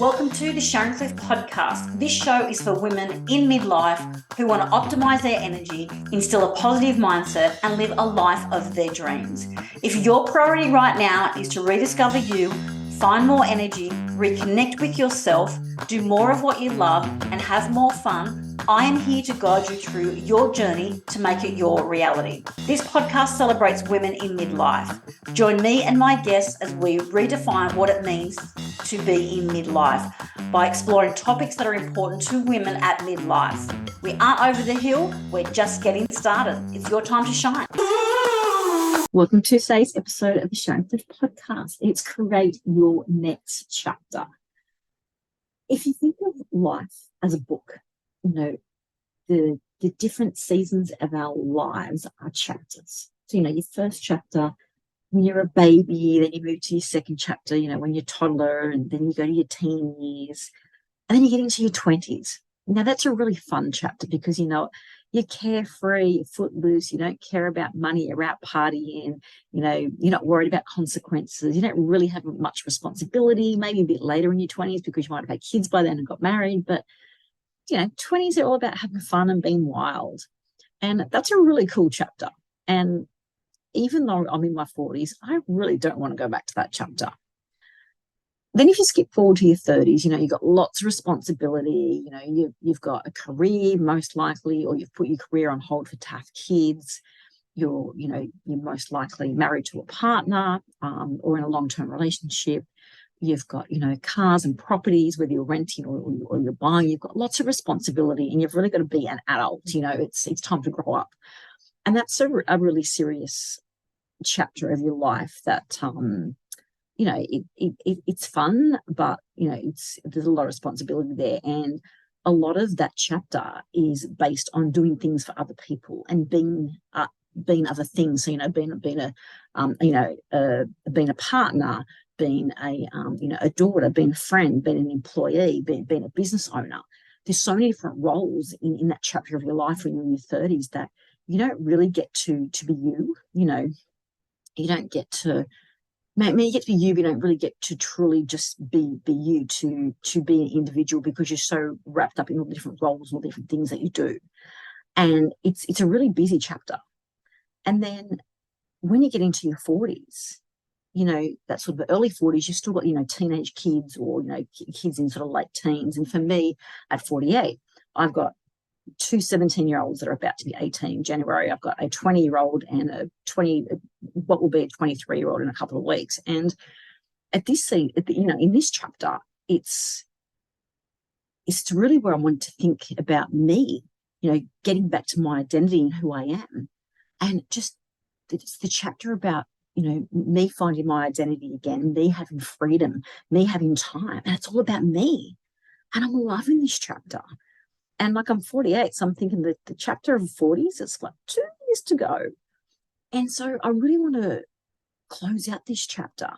Welcome to the Sharon Cliff podcast. This show is for women in midlife who want to optimize their energy, instill a positive mindset, and live a life of their dreams. If your priority right now is to rediscover you, find more energy, reconnect with yourself, do more of what you love, and have more fun, I am here to guide you through your journey to make it your reality. This podcast celebrates women in midlife. Join me and my guests as we redefine what it means to be in midlife by exploring topics that are important to women at midlife. We aren't over the hill, we're just getting started. It's your time to shine. Welcome to today's episode of the Sharon Cliff podcast. It's Create Your Next Chapter. If you think of life as a book, the different seasons of our lives are chapters. So, your first chapter, when you're a baby, then you move to your second chapter, when you're a toddler, and then you go to your teen years, and then you get into your 20s. Now, that's a really fun chapter because, you're carefree, you're footloose, you don't care about money, you're out partying, you're not worried about consequences, you don't really have much responsibility, maybe a bit later in your 20s because you might have had kids by then and got married, but 20s are all about having fun and being wild. And that's a really cool chapter. And even though I'm in my 40s, I really don't want to go back to that chapter. Then if you skip forward to your 30s, you've got lots of responsibility, you've got a career most likely, or you've put your career on hold to have kids. You're most likely married to a partner or in a long-term relationship. You've got, cars and properties, whether you're renting or you're buying. You've got lots of responsibility and you've really got to be an adult. It's time to grow up. And that's a really serious chapter of your life that, it's fun, but, there's a lot of responsibility there. And a lot of that chapter is based on doing things for other people and being other things. So, being a partner, being a daughter, being a friend, being an employee, being a business owner. There's so many different roles in that chapter of your life when you're in your 30s that you don't really get to be you. You don't get to, maybe you get to be you, but you don't really get to truly just be you, to be an individual, because you're so wrapped up in all the different roles, all the different things that you do. And it's a really busy chapter. And then when you get into your 40s, that sort of early 40s, you've still got, teenage kids or, kids in sort of late teens. And for me at 48, I've got two 17-year-olds that are about to be 18 in January. I've got a 20-year-old and what will be a 23-year-old in a couple of weeks. And at this, in this chapter, it's really where I want to think about me, getting back to my identity and who I am. And just, it's the chapter about, me finding my identity again, me having freedom, me having time. And it's all about me. And I'm loving this chapter. And I'm 48, so I'm thinking that the chapter of 40s, it's like 2 years to go. And so I really want to close out this chapter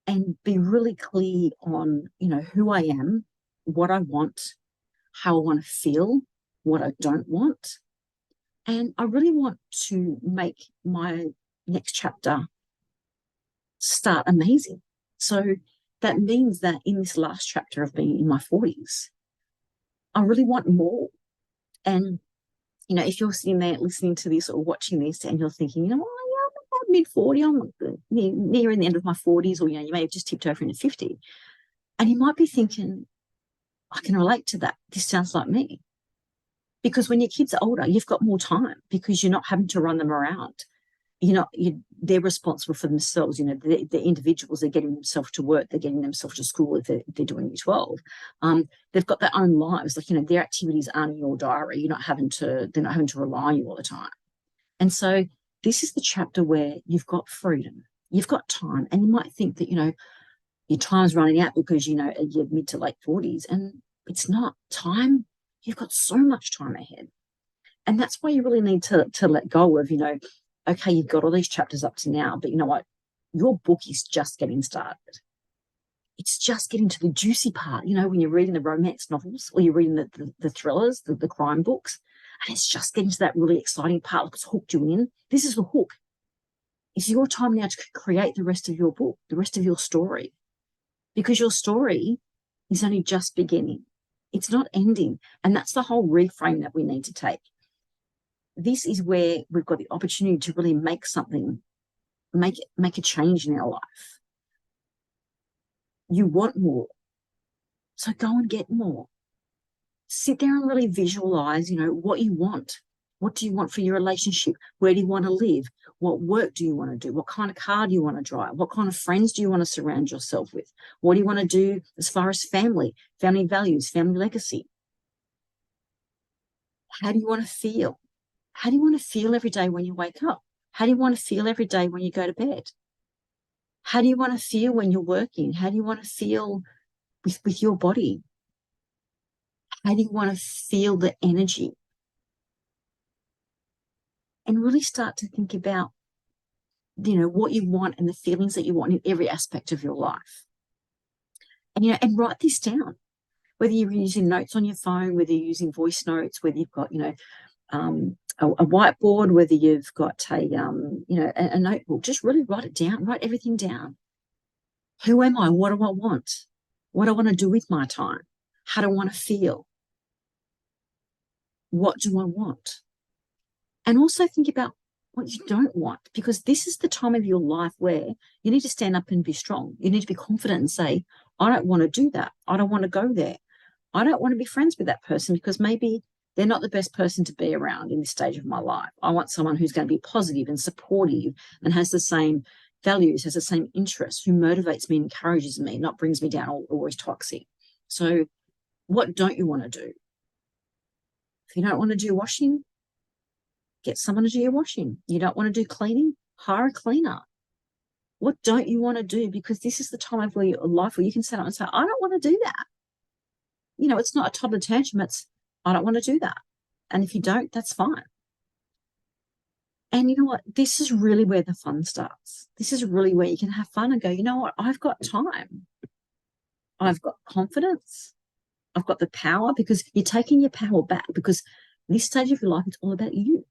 and be really clear on, who I am, what I want, how I want to feel, what I don't want. And I really want to make my next chapter start amazing. So that means that in this last chapter of being in my 40s, I really want more. And, if you're sitting there listening to this or watching this and you're thinking, I'm mid-40, I'm nearing the end of my 40s, or, you may have just tipped over into 50. And you might be thinking, I can relate to that. This sounds like me. Because when your kids are older, you've got more time because you're not having to run them around. They're responsible for themselves. The individuals are getting themselves to work, they're getting themselves to school if they're doing Year 12. They've got their own lives. Their activities aren't in your diary. They're not having to rely on you all the time. And so this is the chapter where you've got freedom, you've got time, and you might think that your time's running out because you're mid to late 40s, and it's not. Time, you've got so much time ahead, and that's why you really need to let go of okay, you've got all these chapters up to now, but you know what? Your book is just getting started. It's just getting to the juicy part, when you're reading the romance novels or you're reading the thrillers, the crime books, and it's just getting to that really exciting part that's hooked you in. This is the hook. It's your time now to create the rest of your book, the rest of your story. Because your story is only just beginning. It's not ending. And that's the whole reframe that we need to take. This is where we've got the opportunity to really make something, make a change in our life. You want more, so go and get more. Sit there and really visualize, what you want. What do you want for your relationship? Where do you want to live? What work do you want to do? What kind of car do you want to drive? What kind of friends do you want to surround yourself with? What do you want to do as far as family values, family legacy? How do you want to feel? How do you want to feel every day when you wake up? How do you want to feel every day when you go to bed? How do you want to feel when you're working? How do you want to feel with your body? How do you want to feel the energy? And really start to think about, what you want and the feelings that you want in every aspect of your life. And write this down, whether you're using notes on your phone, whether you're using voice notes, whether you've got, a whiteboard, whether you've got a notebook, just really write it down, write everything down. Who am I? What do I want? What do I want to do with my time? How do I want to feel? What do I want? And also think about what you don't want, because this is the time of your life where you need to stand up and be strong. You need to be confident and say, I don't want to do that. I don't want to go there. I don't want to be friends with that person because maybe they're not the best person to be around in this stage of my life. I want someone who's going to be positive and supportive and has the same values, has the same interests, who motivates me, encourages me, not brings me down or always toxic. So what don't you want to do? If you don't want to do washing, get someone to do your washing. You don't want to do cleaning, hire a cleaner. What don't you want to do? Because this is the time of your life where you can sit up and say, I don't want to do that. It's not a toddler tantrum. It's, I don't want to do that. And if you don't, that's fine. And you know what? This is really where the fun starts. This is really where you can have fun and go, you know what? I've got time. I've got confidence. I've got the power, because you're taking your power back, because this stage of your life, it's all about you.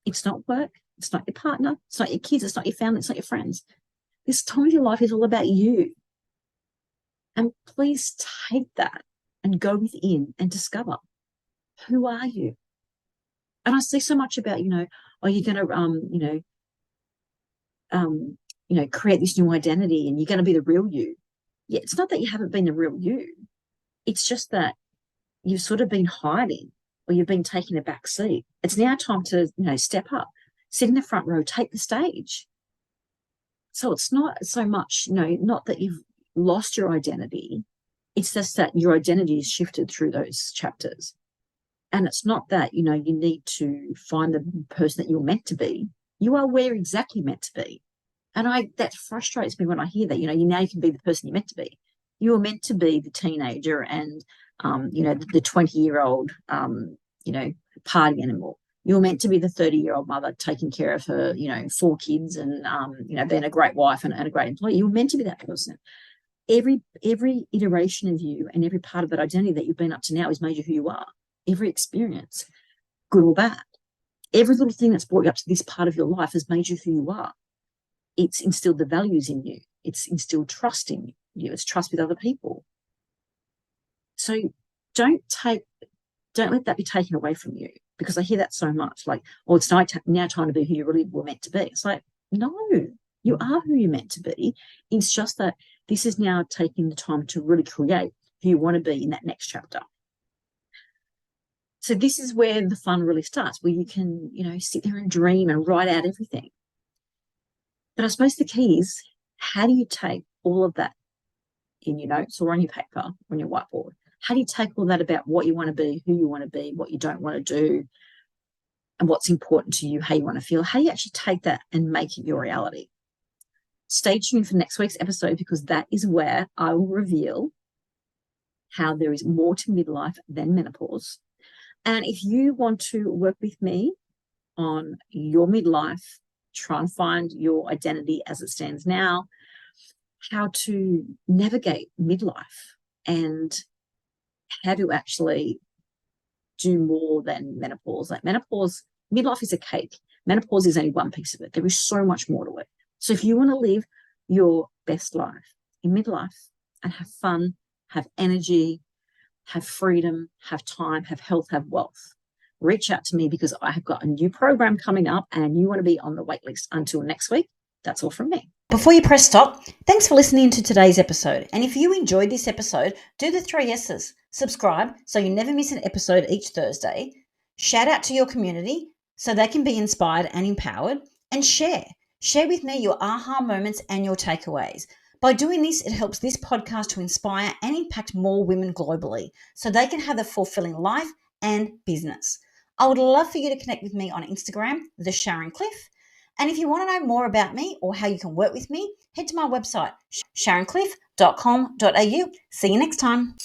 It's not work. It's not your partner. It's not your kids. It's not your family. It's not your friends. This time of your life is all about you. And please take that and go within and discover, who are you? And I see so much about, are you going to, create this new identity and you're going to be the real you. Yeah, it's not that you haven't been the real you. It's just that you've sort of been hiding, or you've been taking a back seat. It's now time to, step up, sit in the front row, take the stage. So it's not so much, not that you've lost your identity. It's just that your identity is shifted through those chapters. And it's not that, you need to find the person that you're meant to be. You are where exactly meant to be. And that frustrates me when I hear that, now you can be the person you're meant to be. You were meant to be the teenager and, the 20-year-old, party animal. You're meant to be the 30-year-old mother taking care of her, 4 kids and, being a great wife and a great employee. You're meant to be that person. Every iteration of you and every part of that identity that you've been up to now has made you who you are. Every experience, good or bad, every little thing that's brought you up to this part of your life has made you who you are. It's instilled the values in you. It's instilled trust in you. It's trust with other people. So don't let that be taken away from you, because I hear that so much. Like, oh, it's now time to be who you really were meant to be. It's like, no, you are who you're meant to be. It's just that this is now taking the time to really create who you want to be in that next chapter. So this is where the fun really starts, where you can, sit there and dream and write out everything. But I suppose the key is, how do you take all of that in your notes or on your paper, on your whiteboard? How do you take all that about what you want to be, who you want to be, what you don't want to do, and what's important to you, how you want to feel? How do you actually take that and make it your reality? Stay tuned for next week's episode, because that is where I will reveal how there is more to midlife than menopause. And if you want to work with me on your midlife, try and find your identity as it stands now, how to navigate midlife, and how to actually do more than menopause. Like menopause, midlife is a cake. Menopause is only one piece of it. There is so much more to it. So if you want to live your best life in midlife and have fun, have energy, have freedom, have time, have health, have wealth. Reach out to me because I have got a new program coming up and you want to be on the wait list. Until next week, that's all from me. Before you press stop, thanks for listening to today's episode. And if you enjoyed this episode, do the 3 S's. Subscribe so you never miss an episode each Thursday. Shout out to your community so they can be inspired and empowered. And share. Share with me your aha moments and your takeaways. By doing this, it helps this podcast to inspire and impact more women globally so they can have a fulfilling life and business. I would love for you to connect with me on Instagram, The Sharon Cliff. And if you want to know more about me or how you can work with me, head to my website, sharoncliff.com.au. See you next time.